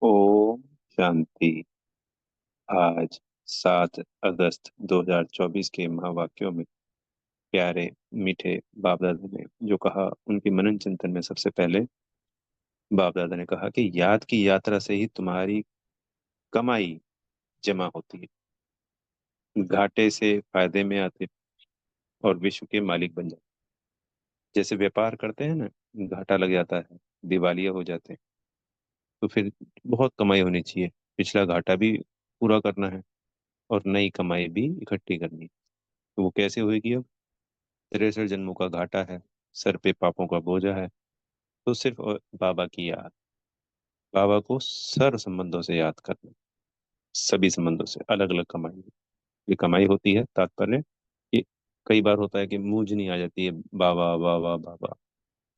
ओम शांति। आज 7 अगस्त 2024 के महावाक्यों में प्यारे मीठे बाप दादा ने जो कहा, उनके मनन चिंतन में सबसे पहले बाप दादा ने कहा कि याद की यात्रा से ही तुम्हारी कमाई जमा होती है, घाटे से फायदे में आते और विश्व के मालिक बन जाते। जैसे व्यापार करते हैं ना, घाटा लग जाता है, दिवालिया हो जाते हैं, तो फिर बहुत कमाई होनी चाहिए, पिछला घाटा भी पूरा करना है और नई कमाई भी इकट्ठी करनी है। तो वो कैसे होगी? अब 63 जन्मों का घाटा है, सर पे पापों का बोझा है, तो सिर्फ बाबा की याद, बाबा को सर संबंधों से याद करना, सभी संबंधों से अलग अलग कमाई। ये कमाई होती है, तात्पर्य कि कई बार होता है कि मूंज नहीं आ जाती है, बाबा बाबा बाबा।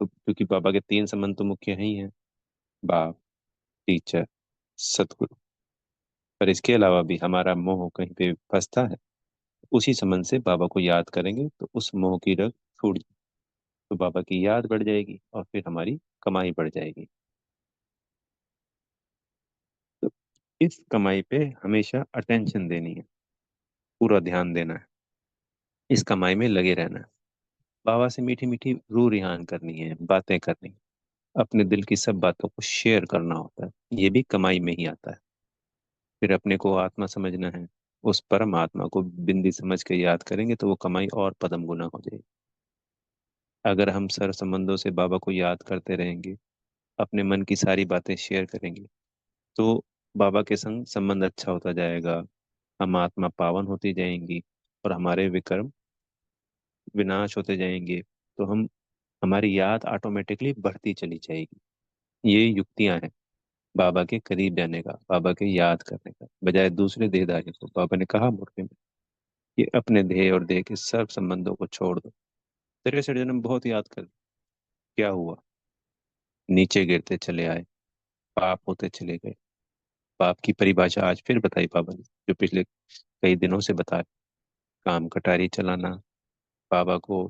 तो क्योंकि बाबा के 3 संबंध तो मुख्य हैं ही हैं, बाप, टीचर, सतगुरु। पर इसके अलावा भी हमारा मोह कहीं पे फंसता है, उसी संबंध से बाबा को याद करेंगे तो उस मोह की रग छूट जाएगी, तो बाबा की याद बढ़ जाएगी और फिर हमारी कमाई बढ़ जाएगी। तो इस कमाई पे हमेशा अटेंशन देनी है, पूरा ध्यान देना है, इस कमाई में लगे रहना है। बाबा से मीठी मीठी रू रिहान करनी है, बातें करनी है, अपने दिल की सब बातों को शेयर करना होता है। ये भी कमाई में ही आता है। फिर अपने को आत्मा समझना है, उस परम आत्मा को बिंदी समझ के याद करेंगे तो वो कमाई और पदम गुना हो जाएगी। अगर हम सर संबंधों से बाबा को याद करते रहेंगे, अपने मन की सारी बातें शेयर करेंगे, तो बाबा के संग संबंध अच्छा होता जाएगा, हम आत्मा पावन होती जाएंगी और हमारे विकर्म विनाश होते जाएंगे। तो हम हमारी याद ऑटोमेटिकली बढ़ती चली जाएगी। ये युक्तियां हैं बाबा के करीब जाने का, बाबा के याद करने का, बजाय दूसरे देहधारी को। बाबा ने कहा मुर्गे में कि अपने देह और देह के सब संबंधों को छोड़ दो। 63 जन्म बहुत याद कर, क्या हुआ? नीचे गिरते चले आए, पाप होते चले गए। पाप की परिभाषा आज फिर बताई बाबा ने, जो पिछले कई दिनों से बता रहे। काम कटारी चलाना, बाबा को,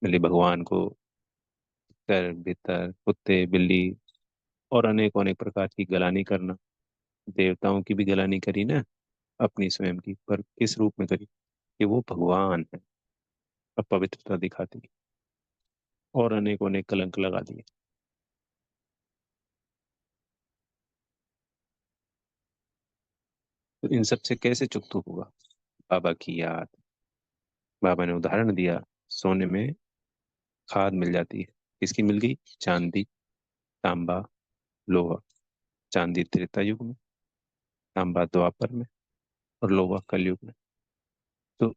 मिली भगवान को, कर भीतर कुत्ते बिल्ली और अनेक अनेक प्रकार की गलानी करना। देवताओं की भी गलानी करी ना, अपनी स्वयं की, पर किस रूप में करी? कि वो भगवान है, अपवित्रता दिखाती, और अनेक अनेक कलंक लगा दिए। तो इन सब से कैसे चुकता होगा? बाबा की याद। बाबा ने उदाहरण दिया, सोने में खाद मिल जाती है, किसकी मिल गई? चांदी, तांबा, लोहा। चांदी त्रेता युग में, तांबा द्वापर में, और लोहा कलयुग में। तो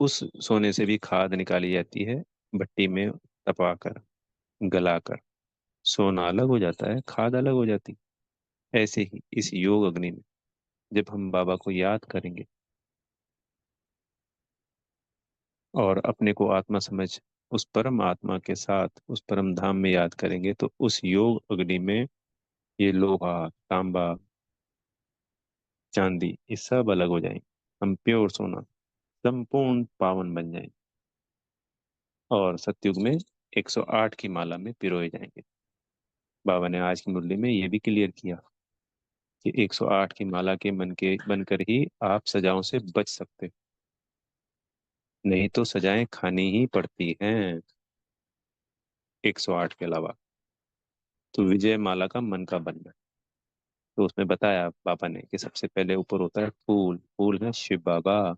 उस सोने से भी खाद निकाली जाती है, भट्टी में तपाकर, गलाकर। सोना अलग हो जाता है, खाद अलग हो जाती है। ऐसे ही इस योग अग्नि में जब हम बाबा को याद करेंगे और अपने को आत्मा समझ उस परम आत्मा के साथ उस परम धाम में याद करेंगे, तो उस योग अग्नि में ये लोहा, तांबा, चांदी, ये सब अलग हो जाएंगे। हम प्योर सोना, संपूर्ण पावन बन जाएंगे और सतयुग में 108 की माला में पिरोए जाएंगे। बाबा ने आज की मुरली में ये भी क्लियर किया कि 108 की माला के मन के बनकर ही आप सजाओं से बच सकते, नहीं तो सजाएं खानी ही पड़ती हैं 108 के अलावा। तो विजय माला का मन का बनना। तो उसमें बताया बाबा ने कि सबसे पहले ऊपर होता है फूल, फूल है शिव बाबा,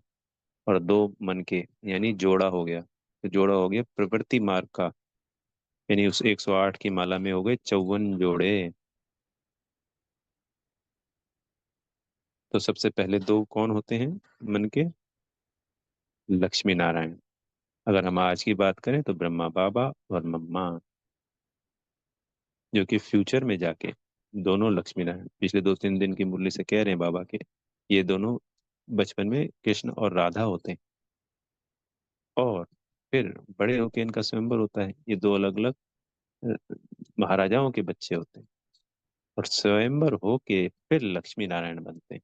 और दो मन के, यानी जोड़ा हो गया। तो जोड़ा हो गया प्रवृत्ति मार्ग का, यानी उस 108 की माला में हो गए 54 जोड़े। तो सबसे पहले दो कौन होते हैं मन के? लक्ष्मी नारायण। अगर हम आज की बात करें तो ब्रह्मा बाबा और मम्मा, जो कि फ्यूचर में जाके दोनों लक्ष्मी नारायण, पिछले 2-3 दिन की मुरली से कह रहे हैं बाबा के, ये दोनों बचपन में कृष्ण और राधा होते हैं, और फिर बड़े होके इनका स्वयंवर होता है। ये दो अलग अलग महाराजाओं के बच्चे होते हैं, और स्वयंवर होके फिर लक्ष्मी नारायण बनते हैं।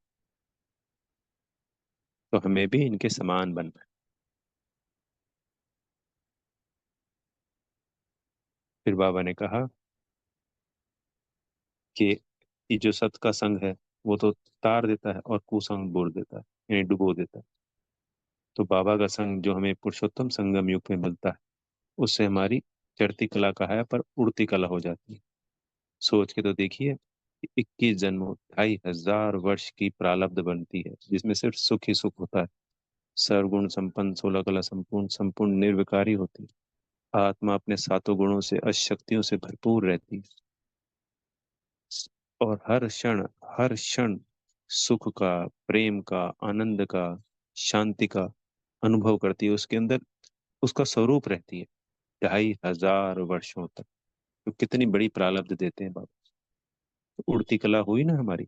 तो हमें भी इनके समान बनना है। फिर बाबा ने कहा कि कि जो सत का संग है वो तो तार देता है और कुसंग बोल देता है, यानी डुबो देता है। तो बाबा का संग जो हमें पुरुषोत्तम संगम युग में मिलता है, उससे हमारी चढ़ती कला का है पर उड़ती कला हो जाती है। सोच के तो देखिए, 21 जन्मों 2500 वर्ष की प्रारब्ध बनती है, जिसमें सिर्फ सुख ही सुख होता है। सर्वगुण संपन्न 16 कला संपूर्ण संपूर्ण निर्विकारी होती है। आत्मा अपने सातों गुणों से अशक्तियों से भरपूर रहती है, और हर क्षण सुख का, प्रेम का, आनंद का, शांति का अनुभव करती है। उसके अंदर उसका स्वरूप रहती है 2500 वर्षों तक। तो कितनी बड़ी प्रारब्ध देते हैं बाबा। तो उड़ती कला हुई ना हमारी,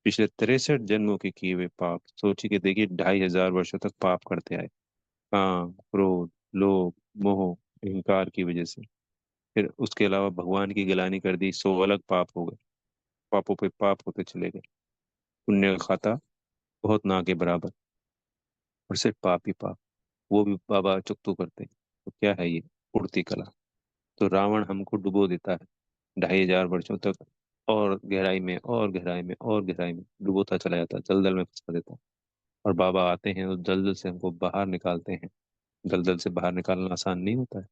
पिछले 63 जन्मों के किए हुए पाप सोची के देखिए, 2500 वर्षों तक पाप करते आए। काम, क्रोध, लोभ, मोह, अहंकार की वजह से। फिर उसके अलावा भगवान की गिलानी कर दी, 100 अलग पाप हो गए। पापों पे पाप होते चले गए। पुण्य का खाता बहुत ना के बराबर, और सिर्फ पाप ही पाप, वो भी बाबा चुकतू करते हैं। तो क्या है ये? उड़ती कला। तो रावण हमको डुबो देता है 2500 वर्षों तक, और गहराई में और गहराई में और गहराई में डुबोता चला जाता है, दलदल में फंसा देता है। और बाबा आते हैं उस दलदल से हमको बाहर निकालते हैं। दलदल से बाहर निकालना आसान नहीं होता है।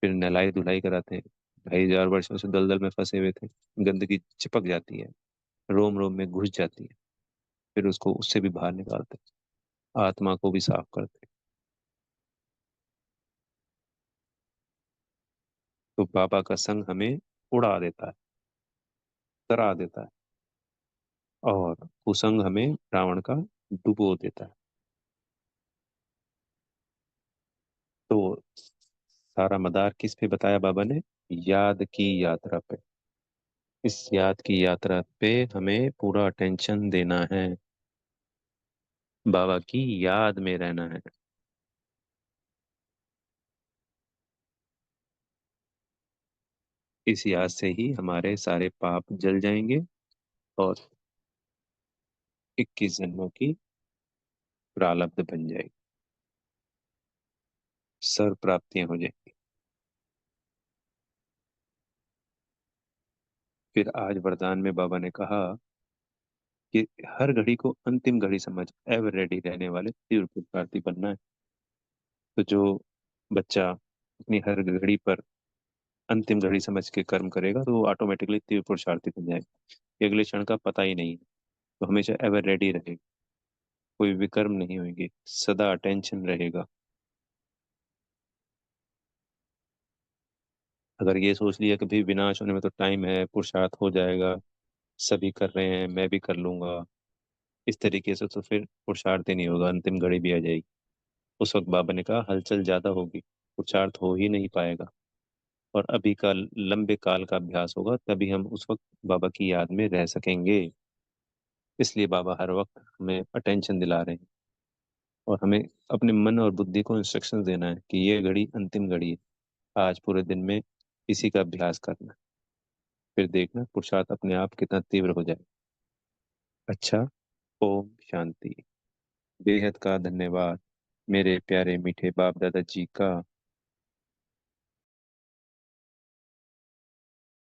फिर नहलाई धुलाई कराते हैं। 2500 वर्षों से दलदल में फंसे हुए थे, गंदगी चिपक जाती है, रोम रोम में घुस जाती है। फिर उसको उससे भी बाहर निकालते हैं, आत्मा को भी साफ करते हैं। तो बाबा का संग हमें उड़ा देता है, तरा देता है, और कुसंग हमें रावण का डुबो देता है। तो सारा मदार किस पे बताया बाबा ने? याद की यात्रा पे। इस याद की यात्रा पे हमें पूरा अटेंशन देना है, बाबा की याद में रहना है। इस याद से ही हमारे सारे पाप जल जाएंगे, और 21 जन्मों की प्रारब्ध बन जाएगी, सर्व प्राप्तियां हो जाएंगी। फिर आज वरदान में बाबा ने कहा कि हर घड़ी को अंतिम घड़ी समझ एवर रेडी रहने वाले तीव्र पुरुषार्थी बनना है। तो जो बच्चा अपनी हर घड़ी पर अंतिम घड़ी समझ के कर्म करेगा, तो वो ऑटोमेटिकली तीव्र पुरुषार्थी बन जाएगा। कि अगले क्षण का पता ही नहीं है। तो हमेशा एवर रेडी रहेगा, कोई विकर्म नहीं होंगे, सदा अटेंशन रहेगा। अगर ये सोच लिया कि भाई विनाश होने में तो टाइम है, पुरुषार्थ हो जाएगा, सभी कर रहे हैं मैं भी कर लूंगा, इस तरीके से तो फिर पुरुषार्थ ही नहीं होगा, अंतिम घड़ी भी आ जाएगी। उस वक्त बाबा ने कहा हलचल ज्यादा होगी, पुरुषार्थ हो ही नहीं पाएगा। और अभी का लंबे काल का अभ्यास होगा, तभी हम उस वक्त बाबा की याद में रह सकेंगे। इसलिए बाबा हर वक्त हमें अटेंशन दिला रहे हैं, और हमें अपने मन और बुद्धि को इंस्ट्रक्शन देना है कि ये घड़ी अंतिम घड़ी है, आज पूरे दिन में इसी का अभ्यास करना है। फिर देखना पुरुषार्थ अपने आप कितना तीव्र हो जाए। अच्छा। ओम शांति। बेहद का धन्यवाद मेरे प्यारे मीठे बाप दादा जी का।